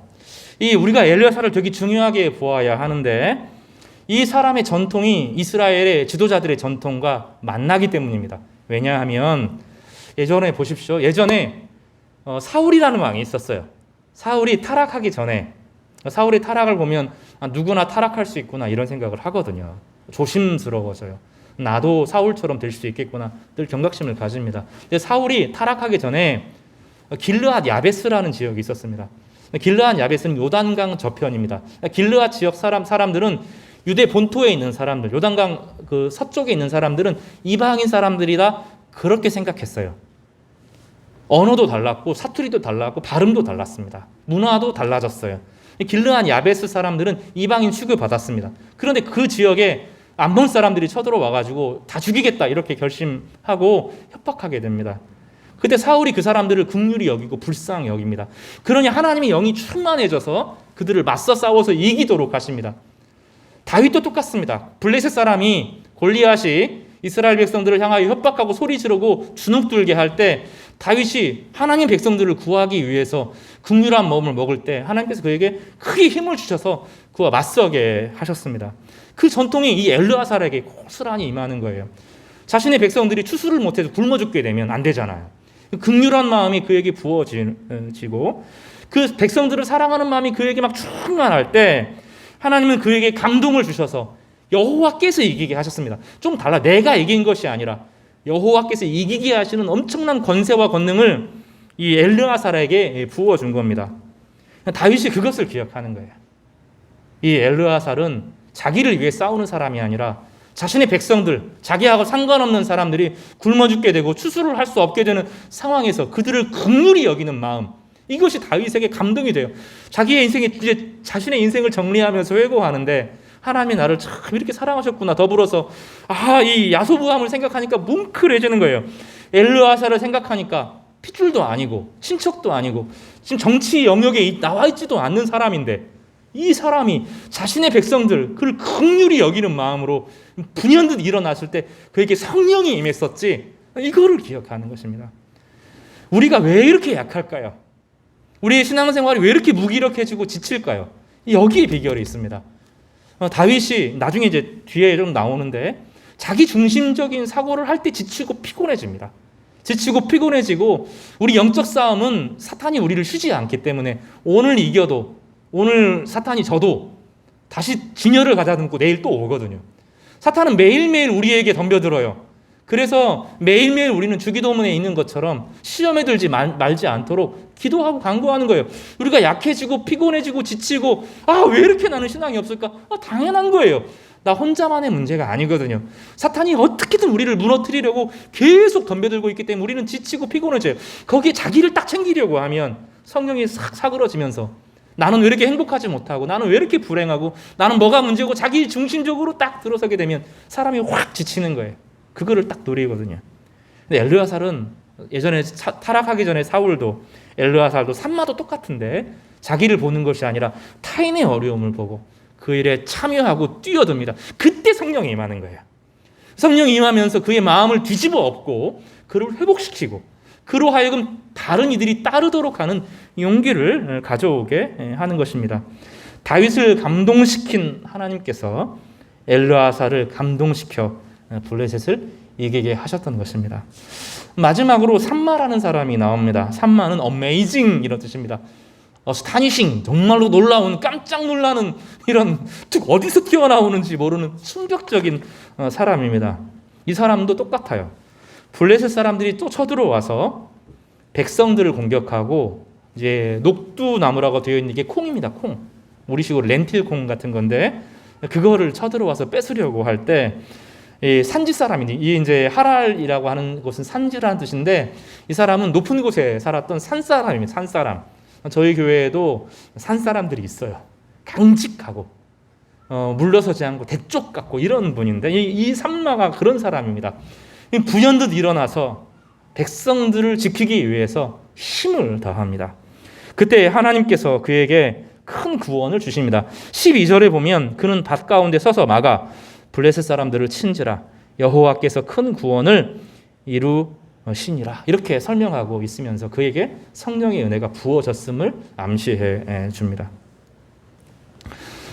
우리가 엘르아살을 되게 중요하게 보아야 하는데 이 사람의 전통이 이스라엘의 지도자들의 전통과 만나기 때문입니다. 왜냐하면 예전에 보십시오. 예전에 사울이라는 왕이 있었어요. 사울이 타락하기 전에 사울의 타락을 보면 누구나 타락할 수 있구나 이런 생각을 하거든요. 조심스러워져요. 나도 사울처럼 될 수 있겠구나 늘 경각심을 가집니다. 근데 사울이 타락하기 전에 길르앗 야베스라는 지역이 있었습니다. 길르앗 야베스는 요단강 저편입니다. 길르앗 지역 사람들은 유대 본토에 있는 사람들, 요단강 그 서쪽에 있는 사람들은 이방인 사람들이다 그렇게 생각했어요. 언어도 달랐고 사투리도 달랐고 발음도 달랐습니다. 문화도 달라졌어요. 길르앗 야베스 사람들은 이방인 취급받았습니다. 그런데 그 지역에 암몬 사람들이 쳐들어와 가지고 다 죽이겠다 이렇게 결심하고 협박하게 됩니다. 그때 사울이 그 사람들을 긍휼히 여기고 불쌍히 여깁니다. 그러니 하나님의 영이 충만해져서 그들을 맞서 싸워서 이기도록 하십니다. 다윗도 똑같습니다. 블레셋 사람이 골리앗이 이스라엘 백성들을 향하여 협박하고 소리 지르고 주눅 들게 할 때 다윗이 하나님 백성들을 구하기 위해서 긍휼한 마음을 먹을 때 하나님께서 그에게 크게 힘을 주셔서 그와 맞서게 하셨습니다. 그 전통이 이 엘르아살에게 고스란히 임하는 거예요. 자신의 백성들이 추수를 못해서 굶어 죽게 되면 안 되잖아요. 긍휼한 마음이 그에게 부어지고 그 백성들을 사랑하는 마음이 그에게 막 충만할 때 하나님은 그에게 감동을 주셔서 여호와께서 이기게 하셨습니다. 좀 달라. 내가 이긴 것이 아니라 여호와께서 이기게 하시는 엄청난 권세와 권능을 이 엘르아살에게 부어준 겁니다. 다윗이 그것을 기억하는 거예요. 이 엘르아살은 자기를 위해 싸우는 사람이 아니라 자신의 백성들, 자기하고 상관없는 사람들이 굶어 죽게 되고 추수를 할 수 없게 되는 상황에서 그들을 긍휼히 여기는 마음, 이것이 다윗에게 감동이 돼요. 자기의 인생에 이제 자신의 인생을 정리하면서 회고하는데 하나님이 나를 참 이렇게 사랑하셨구나. 더불어서 이 야소부함을 생각하니까 뭉클해지는 거예요. 엘르아살을 생각하니까 핏줄도 아니고 친척도 아니고 지금 정치 영역에 나와 있지도 않는 사람인데 이 사람이 자신의 백성들 그를 긍휼히 여기는 마음으로 분연듯 일어났을 때 그에게 성령이 임했었지, 이거를 기억하는 것입니다. 우리가 왜 이렇게 약할까요? 우리의 신앙생활이 왜 이렇게 무기력해지고 지칠까요? 여기에 비결이 있습니다. 다윗이 나중에 이제 뒤에 좀 나오는데 자기 중심적인 사고를 할 때 지치고 피곤해집니다. 지치고 피곤해지고 우리 영적 싸움은 사탄이 우리를 쉬지 않기 때문에 오늘 이겨도 오늘 사탄이 져도 다시 진열을 가다듬고 내일 또 오거든요. 사탄은 매일매일 우리에게 덤벼들어요. 그래서 매일매일 우리는 주기도문에 있는 것처럼 시험에 들지 말지 않도록 기도하고 간구하는 거예요. 우리가 약해지고 피곤해지고 지치고 왜 이렇게 나는 신앙이 없을까? 당연한 거예요. 나 혼자만의 문제가 아니거든요. 사탄이 어떻게든 우리를 무너뜨리려고 계속 덤벼들고 있기 때문에 우리는 지치고 피곤해져요. 거기에 자기를 딱 챙기려고 하면 성령이 싹 사그러지면서 나는 왜 이렇게 행복하지 못하고 나는 왜 이렇게 불행하고 나는 뭐가 문제고 자기 중심적으로 딱 들어서게 되면 사람이 확 지치는 거예요. 그거를 딱 노리거든요. 근데 엘르아살은 예전에 타락하기 전에 사울도 엘르아살도 산마도 똑같은데 자기를 보는 것이 아니라 타인의 어려움을 보고 그 일에 참여하고 뛰어듭니다. 그때 성령이 임하는 거예요. 성령이 임하면서 그의 마음을 뒤집어 엎고 그를 회복시키고 그로 하여금 다른 이들이 따르도록 하는 용기를 가져오게 하는 것입니다. 다윗을 감동시킨 하나님께서 엘르아살을 감동시켜 블레셋을 이기게 하셨던 것입니다. 마지막으로 삼마라는 사람이 나옵니다. 삼마는 어메이징 이런 뜻입니다. 스타니싱, 정말로 놀라운 깜짝 놀라는 이런 어디서 튀어나오는지 모르는 충격적인 사람입니다. 이 사람도 똑같아요. 블레셋 사람들이 또 쳐들어와서 백성들을 공격하고 이제 녹두나무라고 되어 있는 게 콩입니다. 콩. 우리식으로 렌틸 콩 같은 건데 그거를 쳐들어와서 뺏으려고 할 때 산지 사람인데 이 이제 하랄이라고 하는 곳은 산지라는 뜻인데 이 사람은 높은 곳에 살았던 산 사람입니다. 산 사람. 저희 교회에도 산 사람들이 있어요. 강직하고 물러서지 않고 대쪽 같고 이런 분인데 이 삼마가 그런 사람입니다. 부연듯 일어나서 백성들을 지키기 위해서 힘을 다합니다. 그때 하나님께서 그에게 큰 구원을 주십니다. 12절에 보면 그는 밭 가운데 서서 막아 블레셋 사람들을 친지라 여호와께서 큰 구원을 이루시니라 이렇게 설명하고 있으면서 그에게 성령의 은혜가 부어졌음을 암시해 줍니다.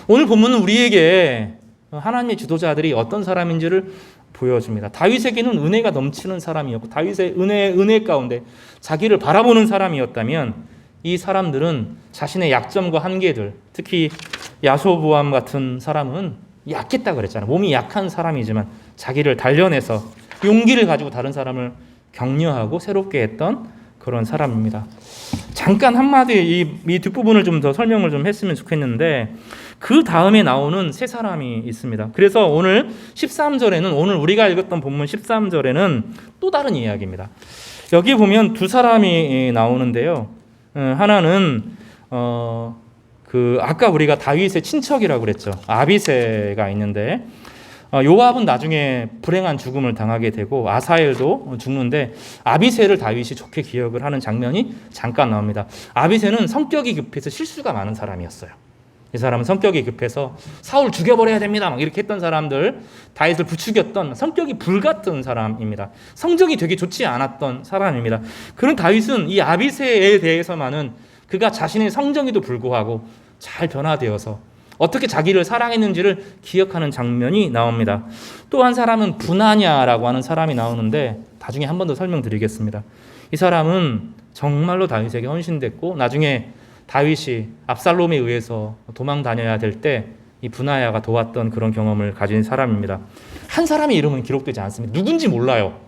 오늘 본문은 우리에게 하나님의 지도자들이 어떤 사람인지를 보여줍니다. 다윗에게는 은혜가 넘치는 사람이었고 다윗의 은혜 가운데 자기를 바라보는 사람이었다면 이 사람들은 자신의 약점과 한계들, 특히 야소보암 같은 사람은 약했다 그랬잖아요. 몸이 약한 사람이지만 자기를 단련해서 용기를 가지고 다른 사람을 격려하고 새롭게 했던 그런 사람입니다. 잠깐 한마디 이 뒷부분을 좀 더 설명을 좀 했으면 좋겠는데 그 다음에 나오는 세 사람이 있습니다. 그래서 오늘 13절에는 오늘 우리가 읽었던 본문 13절에는 또 다른 이야기입니다. 여기 보면 두 사람이 나오는데요. 하나는 아까 우리가 다윗의 친척이라고 그랬죠. 아비새가 있는데 요압은 나중에 불행한 죽음을 당하게 되고 아사엘도 죽는데 아비새를 다윗이 좋게 기억을 하는 장면이 잠깐 나옵니다. 아비새는 성격이 급해서 실수가 많은 사람이었어요. 이 사람은 성격이 급해서 사울 죽여버려야 됩니다 막 이렇게 했던 사람들, 다윗을 부추겼던 성격이 불같은 사람입니다. 성적이 되게 좋지 않았던 사람입니다. 그런 다윗은 이 아비새에 대해서만은 그가 자신의 성정에도 불구하고 잘 변화되어서 어떻게 자기를 사랑했는지를 기억하는 장면이 나옵니다. 또 한 사람은 분하냐라고 하는 사람이 나오는데 나중에 한 번 더 설명드리겠습니다. 이 사람은 정말로 다윗에게 헌신됐고 나중에 다윗이 압살롬에 의해서 도망 다녀야 될 때 이 분하야가 도왔던 그런 경험을 가진 사람입니다. 한 사람의 이름은 기록되지 않습니다. 누군지 몰라요.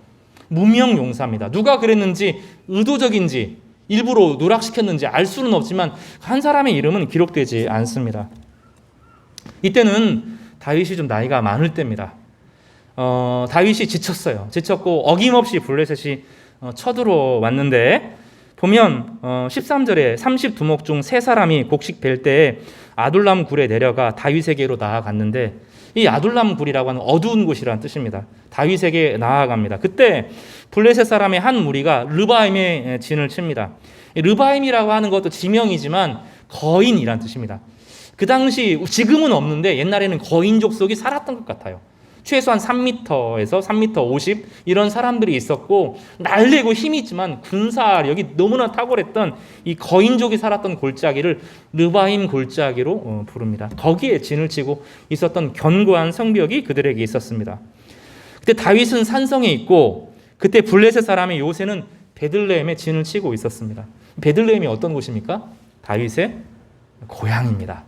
무명 용사입니다. 누가 그랬는지 의도적인지 일부러 누락시켰는지 알 수는 없지만 한 사람의 이름은 기록되지 않습니다. 이때는 다윗이 좀 나이가 많을 때입니다. 다윗이 지쳤어요. 지쳤고 어김없이 블레셋이 쳐들어왔는데 보면 13절에 30두목 중 3사람이 곡식 벨 때에 아둘람 굴에 내려가 다윗에게로 나아갔는데 이 아둘람 굴이라고 하는 어두운 곳이라는 뜻입니다. 다윗에게 나아갑니다. 그때 블레셋 사람의 한 무리가 르바임의 진을 칩니다. 르바임이라고 하는 것도 지명이지만 거인이란 뜻입니다. 그 당시 지금은 없는데 옛날에는 거인 족속이 살았던 것 같아요. 최소한 3m에서 3m 50 이런 사람들이 있었고 날래고 힘이 있지만 군사력이 너무나 탁월했던 이 거인족이 살았던 골짜기를 르바임 골짜기로 부릅니다. 거기에 진을 치고 있었던 견고한 성벽이 그들에게 있었습니다. 그때 다윗은 산성에 있고 그때 블레셋 사람의 요새는 베들레헴에 진을 치고 있었습니다. 베들레헴이 어떤 곳입니까? 다윗의 고향입니다.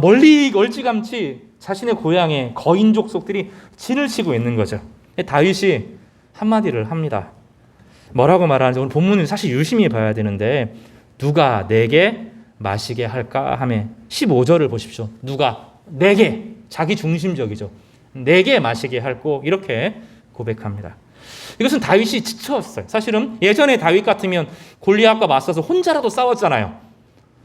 멀리 멀찌감치 자신의 고향에 거인 족속들이 진을 치고 있는 거죠. 다윗이 한마디를 합니다. 뭐라고 말하는지 오늘 본문을 사실 유심히 봐야 되는데 누가 내게 마시게 할까 하며 15절을 보십시오. 누가 내게, 자기 중심적이죠. 내게 마시게 할고 이렇게 고백합니다. 이것은 다윗이 지쳤어요. 사실은 예전에 다윗 같으면 골리앗과 맞서서 혼자라도 싸웠잖아요.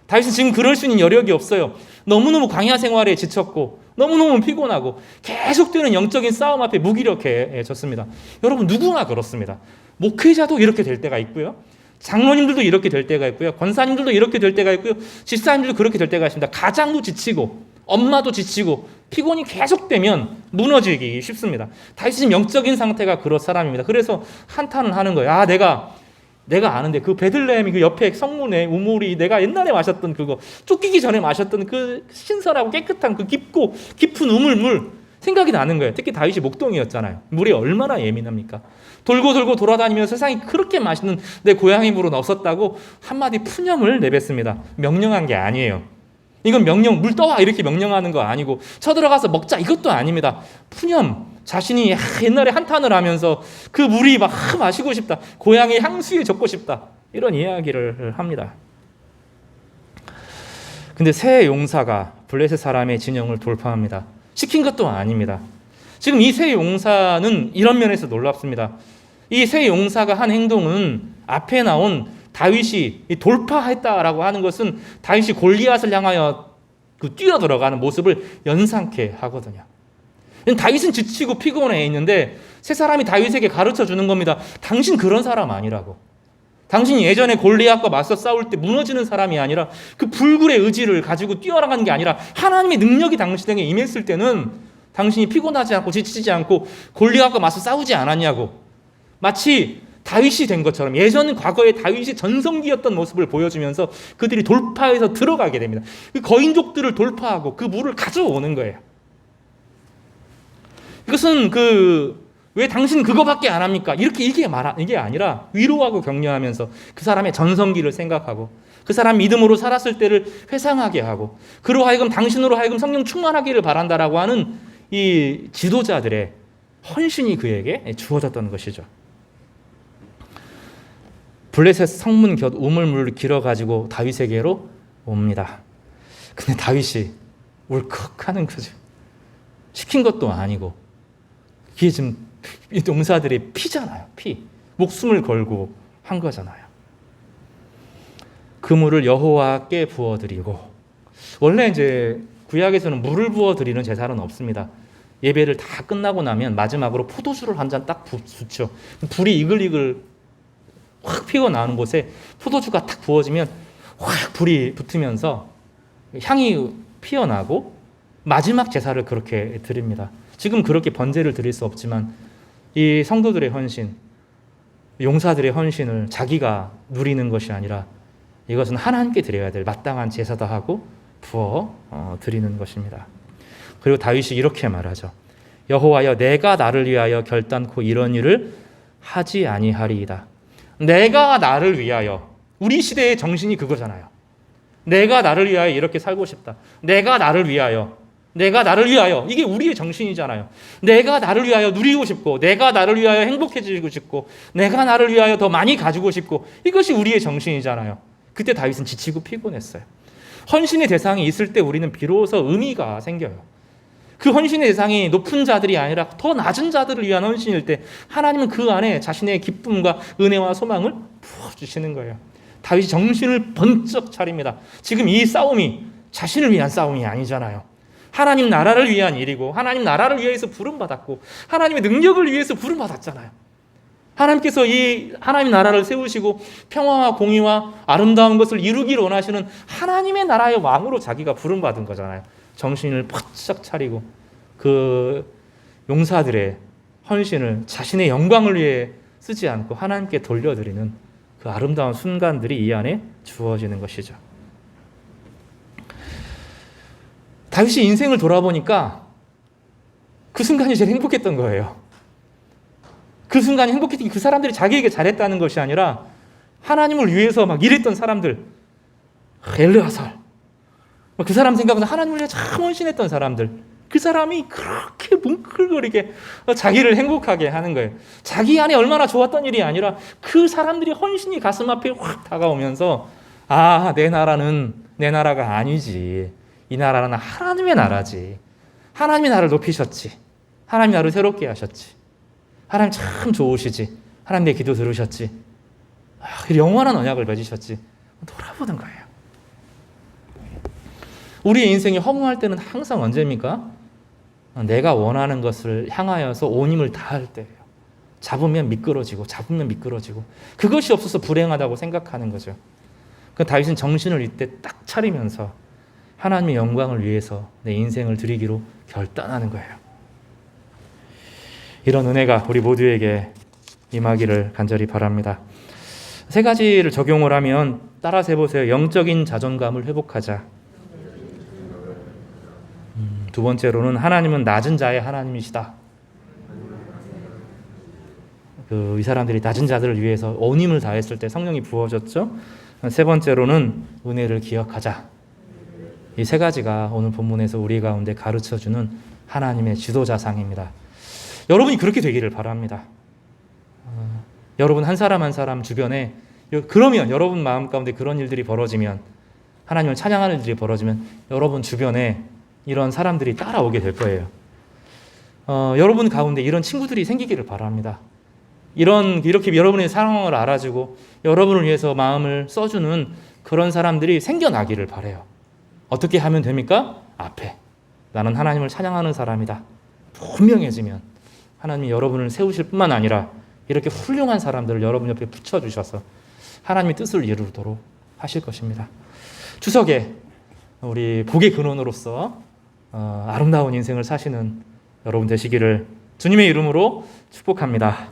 다윗은 지금 그럴 수 있는 여력이 없어요. 너무너무 광야 생활에 지쳤고 너무너무 피곤하고 계속되는 영적인 싸움 앞에 무기력해졌습니다. 여러분 누구나 그렇습니다. 목회자도 이렇게 될 때가 있고요. 장로님들도 이렇게 될 때가 있고요. 권사님들도 이렇게 될 때가 있고요. 집사님들도 그렇게 될 때가 있습니다. 가장도 지치고 엄마도 지치고 피곤이 계속되면 무너지기 쉽습니다. 다윗은 영적인 상태가 그런 사람입니다. 그래서 한탄을 하는 거예요. 내가 아는데 그 베들레헴이 그 옆에 성문에 우물이 내가 옛날에 마셨던 그거 쫓기기 전에 마셨던 그 신선하고 깨끗한 그 깊은 우물물 생각이 나는 거예요. 특히 다윗이 목동이었잖아요. 물에 얼마나 예민합니까? 돌고 돌아다니면서 세상에 그렇게 맛있는 내 고향의 물은 없었다고 한마디 푸념을 내뱉습니다. 명령한 게 아니에요. 이건 명령, 물 떠와 이렇게 명령하는 거 아니고 쳐들어가서 먹자 이것도 아닙니다. 푸념, 자신이 옛날에 한탄을 하면서 그 물이 막 마시고 싶다. 고향의 향수에 젖고 싶다. 이런 이야기를 합니다. 근데 새 용사가 블레셋 사람의 진영을 돌파합니다. 시킨 것도 아닙니다. 지금 이 새 용사는 이런 면에서 놀랍습니다. 이 새 용사가 한 행동은 앞에 나온 다윗이 돌파했다라고 하는 것은 다윗이 골리앗을 향하여 뛰어들어가는 모습을 연상케 하거든요. 다윗은 지치고 피곤해 있는데 세 사람이 다윗에게 가르쳐 주는 겁니다. 당신 그런 사람 아니라고. 당신이 예전에 골리앗과 맞서 싸울 때 무너지는 사람이 아니라 그 불굴의 의지를 가지고 뛰어나가는 게 아니라 하나님의 능력이 당신에게 임했을 때는 당신이 피곤하지 않고 지치지 않고 골리앗과 맞서 싸우지 않았냐고. 마치 다윗이 된 것처럼 예전 과거에 다윗이 전성기였던 모습을 보여주면서 그들이 돌파해서 들어가게 됩니다. 그 거인족들을 돌파하고 그 물을 가져오는 거예요. 이것은 왜 당신 그거밖에 안 합니까? 이게 아니라 위로하고 격려하면서 그 사람의 전성기를 생각하고 그 사람 믿음으로 살았을 때를 회상하게 하고 그로 하여금 당신으로 하여금 성령 충만하기를 바란다라고 하는 이 지도자들의 헌신이 그에게 주어졌던 것이죠. 블레셋 성문 곁 우물물을 길어가지고 다윗에게로 옵니다. 근데 다윗이 울컥하는 거죠. 시킨 것도 아니고 그게 지금 이 용사들의 피잖아요. 피. 목숨을 걸고 한 거잖아요. 그 물을 여호와께 부어드리고 원래 이제 구약에서는 물을 부어 드리는 제사는 없습니다. 예배를 다 끝나고 나면 마지막으로 포도주를 한 잔 딱 붓죠. 불이 이글이글 확 피어나는 곳에 포도주가 딱 부어지면 확 불이 붙으면서 향이 피어나고 마지막 제사를 그렇게 드립니다. 지금 그렇게 번제를 드릴 수 없지만 이 성도들의 헌신, 용사들의 헌신을 자기가 누리는 것이 아니라 이것은 하나님께 드려야 될 마땅한 제사다 하고 부어 드리는 것입니다. 그리고 다윗이 이렇게 말하죠. 여호와여, 내가 나를 위하여 결단코 이런 일을 하지 아니하리이다. 내가 나를 위하여, 우리 시대의 정신이 그거잖아요. 내가 나를 위하여 이렇게 살고 싶다. 내가 나를 위하여, 내가 나를 위하여, 이게 우리의 정신이잖아요. 내가 나를 위하여 누리고 싶고, 내가 나를 위하여 행복해지고 싶고, 내가 나를 위하여 더 많이 가지고 싶고, 이것이 우리의 정신이잖아요. 그때 다윗은 지치고 피곤했어요. 헌신의 대상이 있을 때 우리는 비로소 의미가 생겨요. 그 헌신의 대상이 높은 자들이 아니라 더 낮은 자들을 위한 헌신일 때 하나님은 그 안에 자신의 기쁨과 은혜와 소망을 부어주시는 거예요. 다윗이 정신을 번쩍 차립니다. 지금 이 싸움이 자신을 위한 싸움이 아니잖아요. 하나님 나라를 위한 일이고 하나님 나라를 위해서 부름받았고 하나님의 능력을 위해서 부름받았잖아요. 하나님께서 이 하나님 나라를 세우시고 평화와 공의와 아름다운 것을 이루기를 원하시는 하나님의 나라의 왕으로 자기가 부름받은 거잖아요. 정신을 바짝 차리고 그 용사들의 헌신을 자신의 영광을 위해 쓰지 않고 하나님께 돌려드리는 그 아름다운 순간들이 이 안에 주어지는 것이죠. 다윗이 인생을 돌아보니까 그 순간이 제일 행복했던 거예요. 그 순간이 행복했던 게 그 사람들이 자기에게 잘했다는 것이 아니라 하나님을 위해서 막 일했던 사람들, 엘르아살, 그 사람 생각은 하나님을 위해 참 헌신했던 사람들, 그 사람이 그렇게 뭉클거리게 자기를 행복하게 하는 거예요. 자기 안에 얼마나 좋았던 일이 아니라 그 사람들이 헌신이 가슴 앞에 확 다가오면서 아, 내 나라는 내 나라가 아니지. 이 나라는 하나님의 나라지. 하나님이 나를 높이셨지. 하나님이 나를 새롭게 하셨지. 하나님 참 좋으시지. 하나님 내 기도 들으셨지. 영원한 언약을 맺으셨지. 돌아보는 거예요. 우리의 인생이 허무할 때는 항상 언제입니까? 내가 원하는 것을 향하여서 온 힘을 다할 때예요. 잡으면 미끄러지고 그것이 없어서 불행하다고 생각하는 거죠. 그 다윗은 정신을 이때 딱 차리면서 하나님의 영광을 위해서 내 인생을 드리기로 결단하는 거예요. 이런 은혜가 우리 모두에게 임하기를 간절히 바랍니다. 세 가지를 적용을 하면 따라서 해보세요. 영적인 자존감을 회복하자. 두 번째로는 하나님은 낮은 자의 하나님이시다. 이 사람들이 낮은 자들을 위해서 온 힘을 다했을 때 성령이 부어졌죠. 세 번째로는 은혜를 기억하자. 이 세 가지가 오늘 본문에서 우리 가운데 가르쳐주는 하나님의 지도자상입니다. 여러분이 그렇게 되기를 바랍니다. 여러분 한 사람 한 사람 주변에 그러면 여러분 마음 가운데 그런 일들이 벌어지면 하나님을 찬양하는 일이 벌어지면 여러분 주변에 이런 사람들이 따라오게 될 거예요. 여러분 가운데 이런 친구들이 생기기를 바랍니다. 이렇게 여러분의 상황을 알아주고 여러분을 위해서 마음을 써주는 그런 사람들이 생겨나기를 바라요. 어떻게 하면 됩니까? 앞에 나는 하나님을 찬양하는 사람이다. 분명해지면 하나님이 여러분을 세우실 뿐만 아니라 이렇게 훌륭한 사람들을 여러분 옆에 붙여주셔서 하나님의 뜻을 이루도록 하실 것입니다. 추석에 우리 복의 근원으로서 아름다운 인생을 사시는 여러분 되시기를 주님의 이름으로 축복합니다.